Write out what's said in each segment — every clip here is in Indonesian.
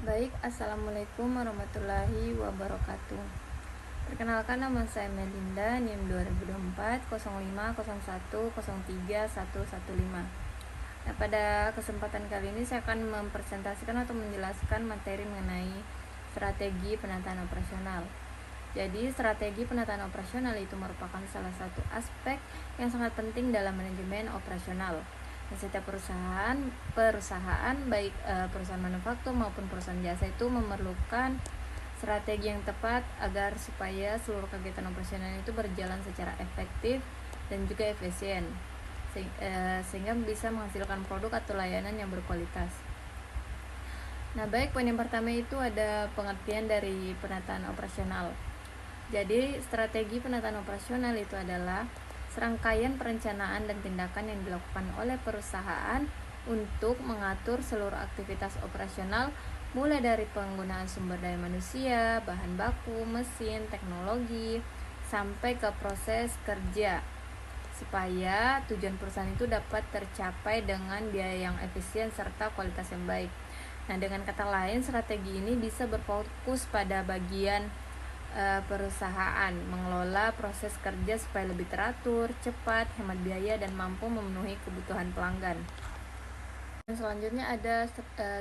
Baik, Assalamualaikum warahmatullahi wabarakatuh. Perkenalkan, nama saya Melinda, NIM 2024 0501031115. Nah, pada kesempatan kali ini saya akan mempresentasikan atau menjelaskan materi mengenai strategi penataan operasional. Jadi, strategi penataan operasional itu merupakan salah satu aspek yang sangat penting dalam manajemen operasional. Setiap perusahaan baik perusahaan manufaktur maupun perusahaan jasa itu memerlukan strategi yang tepat agar supaya seluruh kegiatan operasional itu berjalan secara efektif dan juga efisien, sehingga bisa menghasilkan produk atau layanan yang berkualitas. Nah, baik, poin yang pertama itu ada pengertian dari penataan operasional. Jadi, strategi penataan operasional itu adalah serangkaian perencanaan dan tindakan yang dilakukan oleh perusahaan untuk mengatur seluruh aktivitas operasional, mulai dari penggunaan sumber daya manusia, bahan baku, mesin, teknologi, sampai ke proses kerja, supaya tujuan perusahaan itu dapat tercapai dengan biaya yang efisien serta kualitas yang baik. Nah, dengan kata lain, strategi ini bisa berfokus pada bagian perusahaan mengelola proses kerja supaya lebih teratur, cepat, hemat biaya, dan mampu memenuhi kebutuhan pelanggan. Dan selanjutnya ada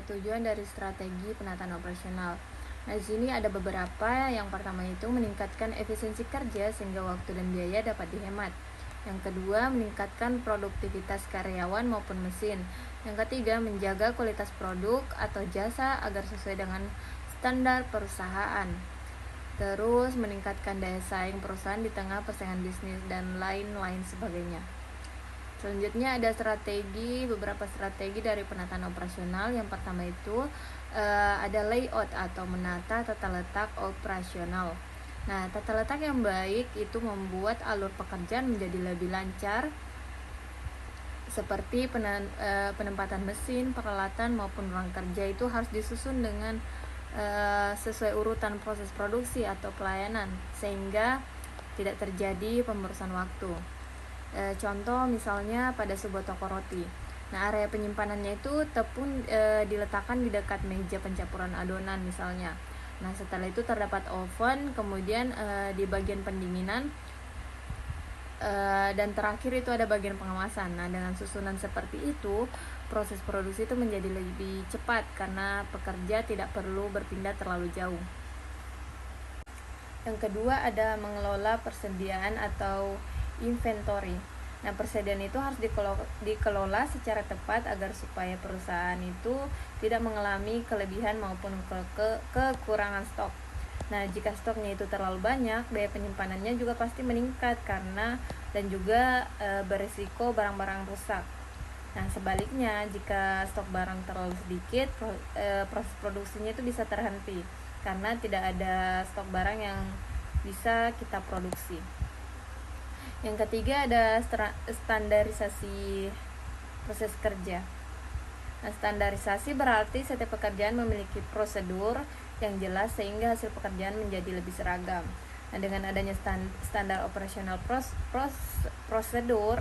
tujuan dari strategi penataan operasional. Nah, di sini ada beberapa. Yang pertama itu meningkatkan efisiensi kerja sehingga waktu dan biaya dapat dihemat. Yang kedua, meningkatkan produktivitas karyawan maupun mesin. Yang ketiga, menjaga kualitas produk atau jasa agar sesuai dengan standar perusahaan. Terus meningkatkan daya saing perusahaan di tengah persaingan bisnis dan lain-lain sebagainya. Selanjutnya ada beberapa strategi dari penataan operasional. Yang pertama itu ada layout atau menata tata letak operasional. Nah, tata letak yang baik itu membuat alur pekerjaan menjadi lebih lancar, seperti penempatan mesin, peralatan maupun ruang kerja itu harus disusun dengan sesuai urutan proses produksi atau pelayanan, sehingga tidak terjadi pemborosan waktu. Contoh misalnya pada sebuah toko roti. Nah, area penyimpanannya itu tepung diletakkan di dekat meja pencampuran adonan misalnya. Nah, setelah itu terdapat oven, kemudian di bagian pendinginan, dan terakhir itu ada bagian pengawasan. Nah, dengan susunan seperti itu, proses produksi itu menjadi lebih cepat karena pekerja tidak perlu berpindah terlalu jauh. Yang kedua ada mengelola persediaan atau inventory. Nah, persediaan itu harus dikelola secara tepat agar supaya perusahaan itu tidak mengalami kelebihan maupun kekurangan stok. Nah, jika stoknya itu terlalu banyak, biaya penyimpanannya juga pasti meningkat dan juga berisiko barang-barang rusak. Nah, sebaliknya, jika stok barang terlalu sedikit, proses produksinya itu bisa terhenti karena tidak ada stok barang yang bisa kita produksi. Yang ketiga ada standarisasi proses kerja. Nah, standarisasi berarti setiap pekerjaan memiliki prosedur yang jelas sehingga hasil pekerjaan menjadi lebih seragam. Nah, dengan adanya standar operasional prosedur,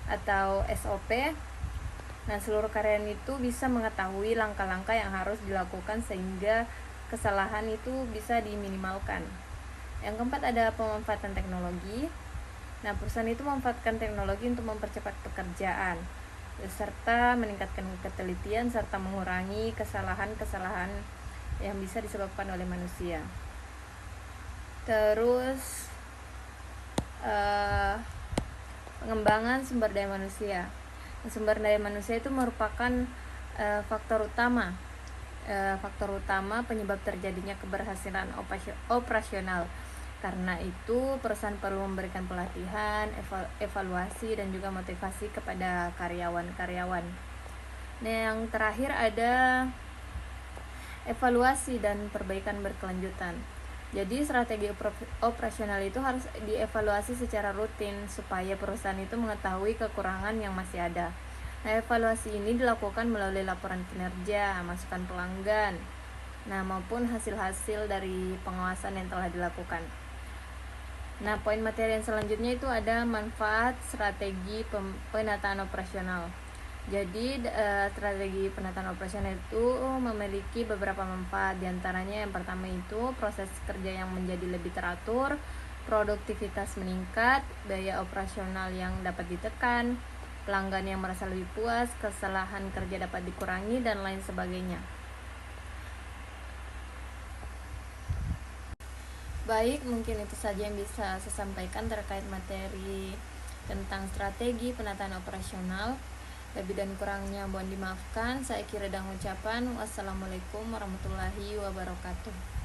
atau SOP, nah seluruh karyawan itu bisa mengetahui langkah-langkah yang harus dilakukan sehingga kesalahan itu bisa diminimalkan. Yang keempat ada pemanfaatan teknologi. Nah, perusahaan itu memanfaatkan teknologi untuk mempercepat pekerjaan serta meningkatkan ketelitian serta mengurangi kesalahan-kesalahan yang bisa disebabkan oleh manusia. Terus pengembangan sumber daya manusia. Sumber daya manusia itu merupakan faktor utama penyebab terjadinya keberhasilan operasional. Karena itu perusahaan perlu memberikan pelatihan, evaluasi dan juga motivasi kepada karyawan-karyawan. Nah, yang terakhir ada evaluasi dan perbaikan berkelanjutan. Jadi strategi operasional itu harus dievaluasi secara rutin supaya perusahaan itu mengetahui kekurangan yang masih ada. Nah, evaluasi ini dilakukan melalui laporan kinerja, masukan pelanggan, maupun hasil-hasil dari pengawasan yang telah dilakukan. Nah, poin materi yang selanjutnya itu ada manfaat strategi penataan operasional. Jadi strategi penataan operasional itu memiliki beberapa manfaat. Di antaranya yang pertama itu proses kerja yang menjadi lebih teratur, produktivitas meningkat, biaya operasional yang dapat ditekan, pelanggan yang merasa lebih puas, kesalahan kerja dapat dikurangi, dan lain sebagainya. Baik, mungkin itu saja yang bisa saya sampaikan terkait materi tentang strategi penataan operasional. Lebih dan kurangnya mohon dimaafkan. Saya kira dan ucapan wassalamualaikum warahmatullahi wabarakatuh.